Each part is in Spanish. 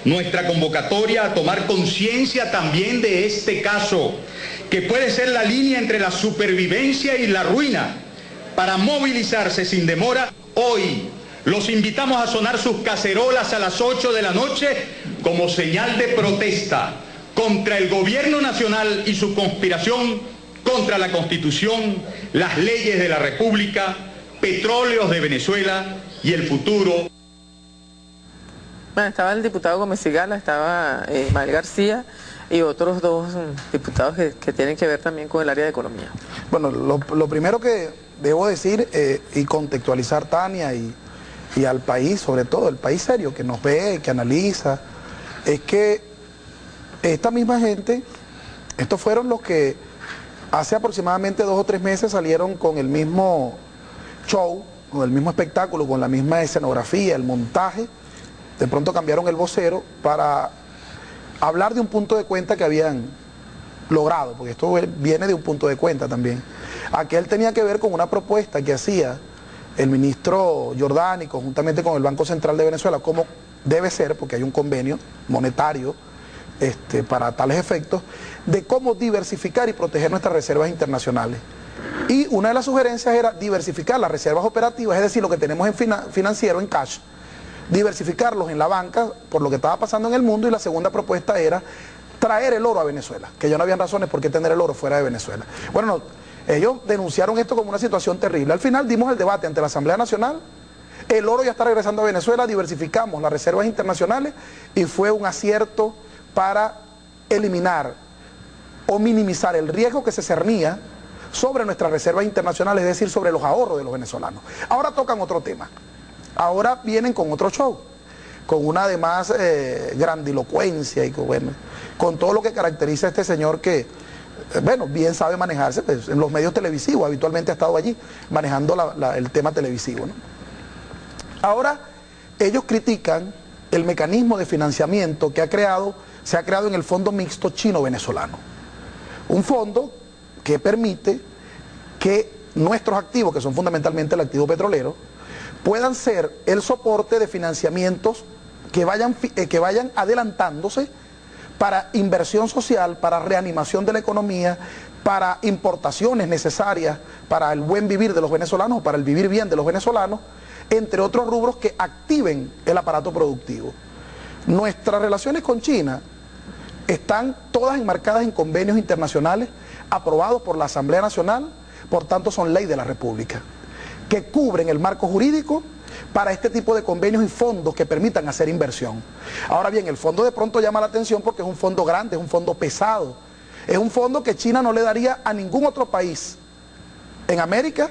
Nuestra convocatoria a tomar conciencia también de este caso, que puede ser la línea entre la supervivencia y la ruina, para movilizarse sin demora. Hoy los invitamos a sonar sus cacerolas a las 8 de la noche como señal de protesta contra el gobierno nacional y su conspiración contra la Constitución, las leyes de la República, petróleos de Venezuela y el futuro. Bueno, estaba el diputado Gómez Sigala, estaba Mael García y otros dos diputados que tienen que ver también con el área de economía. Bueno, lo primero que debo decir y contextualizar, Tania, y al país, sobre todo el país serio, que nos ve, que analiza, es que esta misma gente, estos fueron los que hace aproximadamente 2 o 3 meses salieron con el mismo show, con el mismo espectáculo, con la misma escenografía, el montaje. De pronto cambiaron el vocero para hablar de un punto de cuenta que habían logrado, porque esto viene de un punto de cuenta también. Aquel tenía que ver con una propuesta que hacía el ministro Giordani conjuntamente con el Banco Central de Venezuela, como debe ser, porque hay un convenio monetario para tales efectos, de cómo diversificar y proteger nuestras reservas internacionales. Y una de las sugerencias era diversificar las reservas operativas, es decir, lo que tenemos en financiero, en cash, diversificarlos en la banca por lo que estaba pasando en el mundo, y la segunda propuesta era traer el oro a Venezuela, que ya no habían razones por qué tener el oro fuera de Venezuela. Bueno, ellos denunciaron esto como una situación terrible. Al final dimos el debate ante la Asamblea Nacional, el oro ya está regresando a Venezuela, diversificamos las reservas internacionales y fue un acierto para eliminar o minimizar el riesgo que se cernía sobre nuestras reservas internacionales, es decir, sobre los ahorros de los venezolanos. Ahora tocan otro tema. Ahora vienen con otro show, con una además grandilocuencia y con todo lo que caracteriza a este señor que, bien sabe manejarse, pues, en los medios televisivos, habitualmente ha estado allí manejando el tema televisivo, ¿no? Ahora ellos critican el mecanismo de financiamiento que se ha creado en el Fondo Mixto Chino-Venezolano. Un fondo que permite que nuestros activos, que son fundamentalmente el activo petrolero, puedan ser el soporte de financiamientos que vayan adelantándose para inversión social, para reanimación de la economía, para importaciones necesarias para el buen vivir de los venezolanos, para el vivir bien de los venezolanos, entre otros rubros que activen el aparato productivo. Nuestras relaciones con China están todas enmarcadas en convenios internacionales aprobados por la Asamblea Nacional, por tanto son ley de la República, que cubren el marco jurídico para este tipo de convenios y fondos que permitan hacer inversión. Ahora bien, el fondo de pronto llama la atención porque es un fondo grande, es un fondo pesado, es un fondo que China no le daría a ningún otro país en América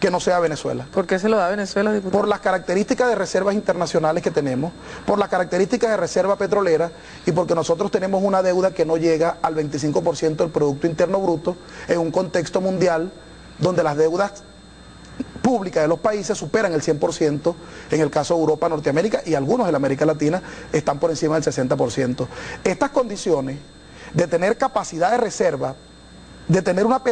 que no sea Venezuela. ¿Por qué se lo da a Venezuela, diputado? Por las características de reservas internacionales que tenemos, por las características de reserva petrolera y porque nosotros tenemos una deuda que no llega al 25% del Producto Interno Bruto en un contexto mundial donde las deudas públicas de los países superan el 100%, en el caso de Europa, Norteamérica y algunos de la América Latina están por encima del 60%. Estas condiciones de tener capacidad de reserva, de tener una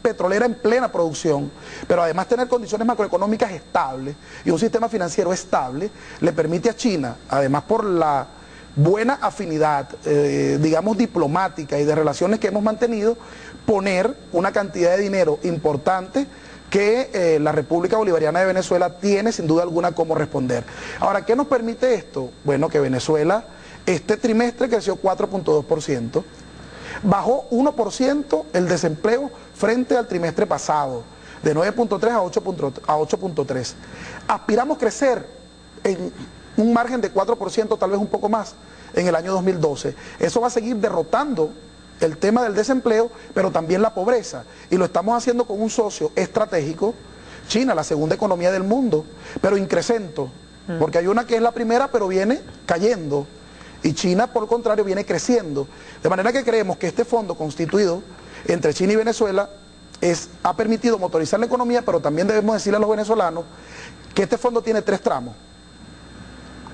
petrolera en plena producción, pero además tener condiciones macroeconómicas estables y un sistema financiero estable, le permite a China, además por la buena afinidad, digamos, diplomática y de relaciones que hemos mantenido, poner una cantidad de dinero importante que la República Bolivariana de Venezuela tiene sin duda alguna cómo responder. Ahora, ¿qué nos permite esto? Bueno, que Venezuela este trimestre creció 4.2%, bajó 1% el desempleo frente al trimestre pasado, de 9.3 a 8.3. Aspiramos crecer en un margen de 4%, tal vez un poco más, en el año 2012. Eso va a seguir derrotando el tema del desempleo, pero también la pobreza. Y lo estamos haciendo con un socio estratégico, China, la segunda economía del mundo, pero increcento, porque hay una que es la primera, pero viene cayendo. Y China, por el contrario, viene creciendo. De manera que creemos que este fondo constituido entre China y Venezuela ha permitido motorizar la economía, pero también debemos decirle a los venezolanos que este fondo tiene 3 tramos.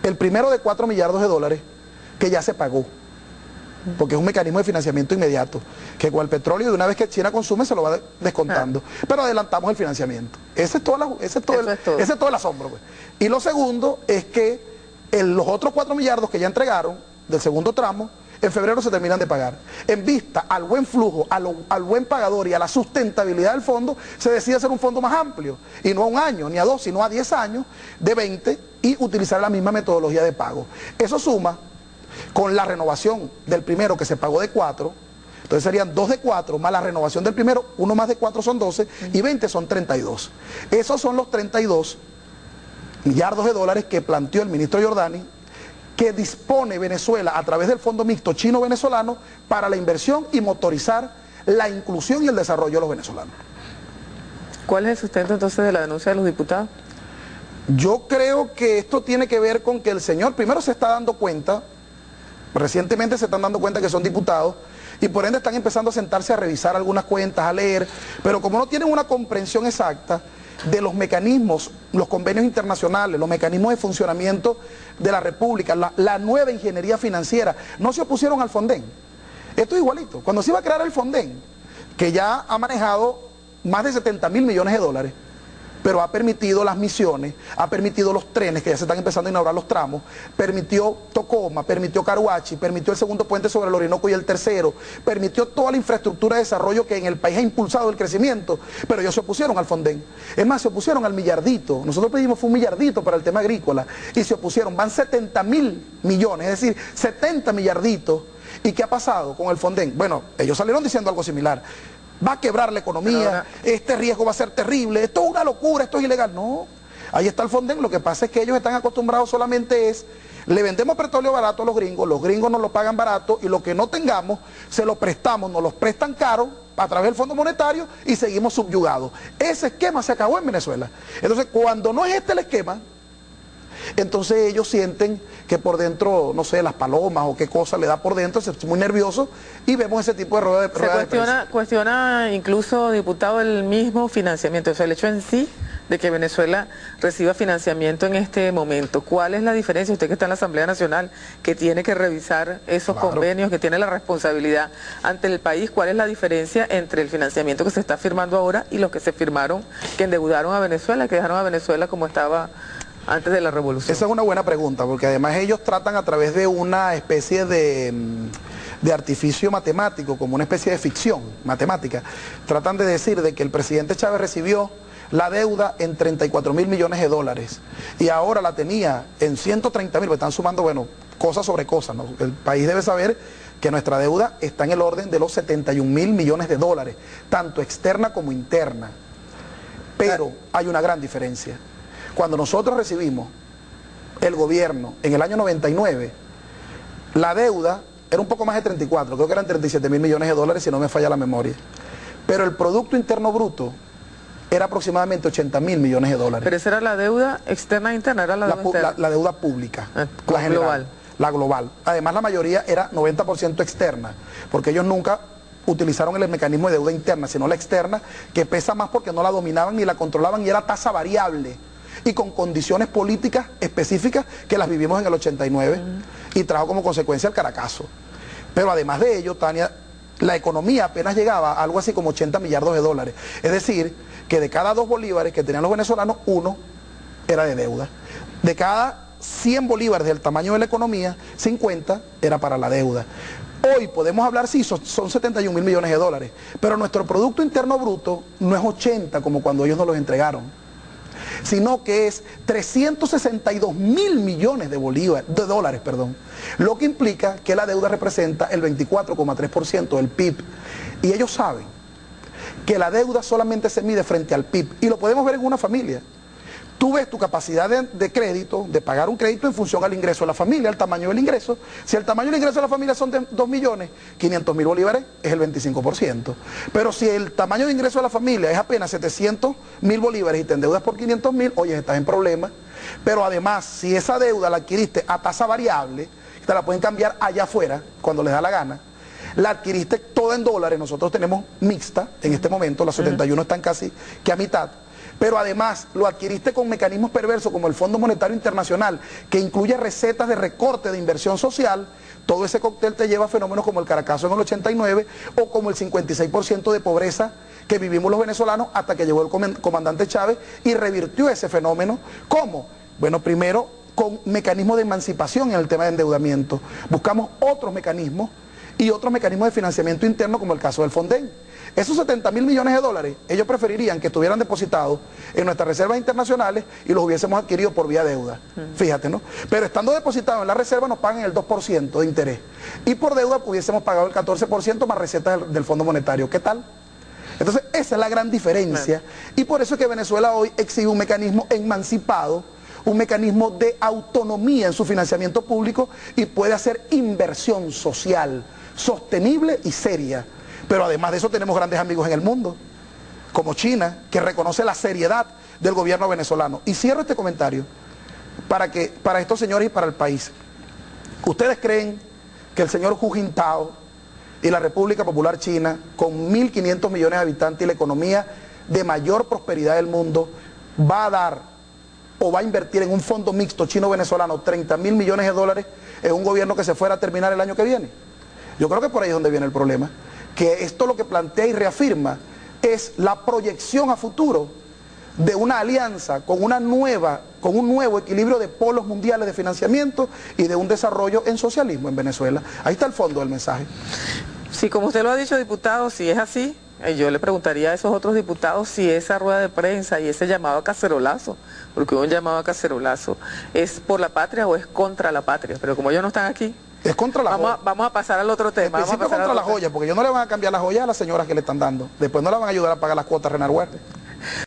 El primero de 4 millardos de dólares, que ya se pagó, porque es un mecanismo de financiamiento inmediato, que con el petróleo, de una vez que China consume, se lo va descontando. Pero adelantamos el financiamiento. Ese es todo el asombro, pues. Y lo segundo es que los otros 4 millardos que ya entregaron del segundo tramo, en febrero se terminan de pagar. En vista al buen flujo, al buen pagador y a la sustentabilidad del fondo, se decide hacer un fondo más amplio, y no a 1 año, ni a 2, sino a 10 años, de 20, y utilizar la misma metodología de pago. Eso suma con la renovación del primero, que se pagó de 4, entonces serían 2 de 4, más la renovación del primero, 1 más de 4 son 12, y 20 son 32. Esos son los 32 millardos de dólares que planteó el ministro Giordani, que dispone Venezuela a través del Fondo Mixto Chino-Venezolano para la inversión y motorizar la inclusión y el desarrollo de los venezolanos. ¿Cuál es el sustento entonces de la denuncia de los diputados? Yo creo que esto tiene que ver con que el señor primero se está dando cuenta, recientemente se están dando cuenta que son diputados, y por ende están empezando a sentarse a revisar algunas cuentas, a leer, pero como no tienen una comprensión exacta de los mecanismos, los convenios internacionales, los mecanismos de funcionamiento de la República, la nueva ingeniería financiera, no se opusieron al Fonden. Esto es igualito. Cuando se iba a crear el Fonden, que ya ha manejado más de 70.000 millones de dólares, pero ha permitido las misiones, ha permitido los trenes, que ya se están empezando a inaugurar los tramos, permitió Tocoma, permitió Caruachi, permitió el segundo puente sobre el Orinoco y el tercero, permitió toda la infraestructura de desarrollo que en el país ha impulsado el crecimiento, pero ellos se opusieron al Fonden. Es más, se opusieron al millardito. Nosotros pedimos fue un millardito para el tema agrícola, y se opusieron. Van 70.000 millones, es decir, 70 millarditos. ¿Y qué ha pasado con el Fonden? Bueno, ellos salieron diciendo algo similar. Va a quebrar la economía, este riesgo va a ser terrible, esto es una locura, esto es ilegal. No, ahí está el Fonden. Lo que pasa es que ellos están acostumbrados solamente le vendemos petróleo barato a los gringos nos lo pagan barato, y lo que no tengamos, se lo prestamos, nos los prestan caro a través del Fondo Monetario, y seguimos subyugados. Ese esquema se acabó en Venezuela. Entonces, cuando no es este el esquema, entonces ellos sienten que por dentro, no sé, las palomas o qué cosa le da por dentro, se muy nervioso, y vemos ese tipo de rueda de prensa. Cuestiona incluso, diputado, el mismo financiamiento, o sea, el hecho en sí de que Venezuela reciba financiamiento en este momento. ¿Cuál es la diferencia? Usted que está en la Asamblea Nacional, que tiene que revisar esos convenios, que tiene la responsabilidad ante el país, ¿cuál es la diferencia entre el financiamiento que se está firmando ahora y los que se firmaron, que endeudaron a Venezuela, que dejaron a Venezuela como estaba antes de la revolución? Esa es una buena pregunta, porque además ellos tratan a través de una especie de artificio matemático, como una especie de ficción matemática, tratan de decir de que el presidente Chávez recibió la deuda en 34.000 millones de dólares, y ahora la tenía en 130.000, porque están sumando, bueno, cosas sobre cosas, ¿no? El país debe saber que nuestra deuda está en el orden de los 71.000 millones de dólares, tanto externa como interna. Pero hay una gran diferencia. Cuando nosotros recibimos el gobierno en el año 99, la deuda era un poco más de 34, creo que eran 37.000 millones de dólares, si no me falla la memoria. Pero el Producto Interno Bruto era aproximadamente 80.000 millones de dólares. ¿Pero esa era la deuda externa e interna? ¿Era la deuda interna? La deuda pública, la general, global. La global. Además, la mayoría era 90% externa, porque ellos nunca utilizaron el mecanismo de deuda interna, sino la externa, que pesa más porque no la dominaban ni la controlaban, y era tasa variable, y con condiciones políticas específicas que las vivimos en el 89, y trajo como consecuencia el Caracazo. Pero además de ello, Tania, la economía apenas llegaba a algo así como 80 millardos de dólares. Es decir, que de cada 2 bolívares que tenían los venezolanos, 1 era de deuda. De cada 100 bolívares del tamaño de la economía, 50 era para la deuda. Hoy podemos hablar, sí, son 71.000 millones de dólares, pero nuestro Producto Interno Bruto no es 80 como cuando ellos nos los entregaron, sino que es 362.000 millones de dólares, lo que implica que la deuda representa el 24,3% del PIB, y ellos saben que la deuda solamente se mide frente al PIB, y lo podemos ver en una familia. Tú ves tu capacidad de crédito, de pagar un crédito en función al ingreso de la familia, al tamaño del ingreso. Si el tamaño del ingreso de la familia son de 2.500.000 bolívares, es el 25%. Pero si el tamaño de ingreso de la familia es apenas 700.000 bolívares y te endeudas por 500.000, oye, estás en problemas. Pero además, si esa deuda la adquiriste a tasa variable, te la pueden cambiar allá afuera cuando les da la gana. La adquiriste toda en dólares, nosotros tenemos mixta en este momento, las 71 están casi que a mitad. Pero además lo adquiriste con mecanismos perversos como el Fondo Monetario Internacional, que incluye recetas de recorte de inversión social. Todo ese cóctel te lleva a fenómenos como el Caracazo en el 89, o como el 56% de pobreza que vivimos los venezolanos hasta que llegó el comandante Chávez y revirtió ese fenómeno. ¿Cómo? Bueno, primero con mecanismos de emancipación en el tema de endeudamiento. Buscamos otros mecanismos y otros mecanismos de financiamiento interno, como el caso del Fonden. Esos 70.000 millones de dólares, ellos preferirían que estuvieran depositados en nuestras reservas internacionales y los hubiésemos adquirido por vía deuda. Fíjate, ¿no? Pero estando depositados en la reserva nos pagan el 2% de interés. Y por deuda hubiésemos pagado el 14% más recetas del Fondo Monetario. ¿Qué tal? Entonces, esa es la gran diferencia. Y por eso es que Venezuela hoy exhibe un mecanismo emancipado, un mecanismo de autonomía en su financiamiento público y puede hacer inversión social, sostenible y seria. Pero además de eso tenemos grandes amigos en el mundo, como China, que reconoce la seriedad del gobierno venezolano. Y cierro este comentario para estos señores y para el país. ¿Ustedes creen que el señor Hu Jintao y la República Popular China, con 1.500 millones de habitantes y la economía de mayor prosperidad del mundo, va a dar o va a invertir en un fondo mixto chino-venezolano 30.000 millones de dólares en un gobierno que se fuera a terminar el año que viene? Yo creo que por ahí es donde viene el problema. Que esto lo que plantea y reafirma es la proyección a futuro de una alianza con un nuevo equilibrio de polos mundiales de financiamiento y de un desarrollo en socialismo en Venezuela. Ahí está el fondo del mensaje. Sí, como usted lo ha dicho, diputado, si es así, yo le preguntaría a esos otros diputados si esa rueda de prensa y ese llamado a cacerolazo, porque hubo un llamado a cacerolazo, ¿es por la patria o es contra la patria? Pero como ellos no están aquí, es contra la joya. Vamos a pasar al otro tema. En principio contra la joya, porque ellos no le van a cambiar las joyas a las señoras que le están dando. Después no le van a ayudar a pagar las cuotas Renard Huerta.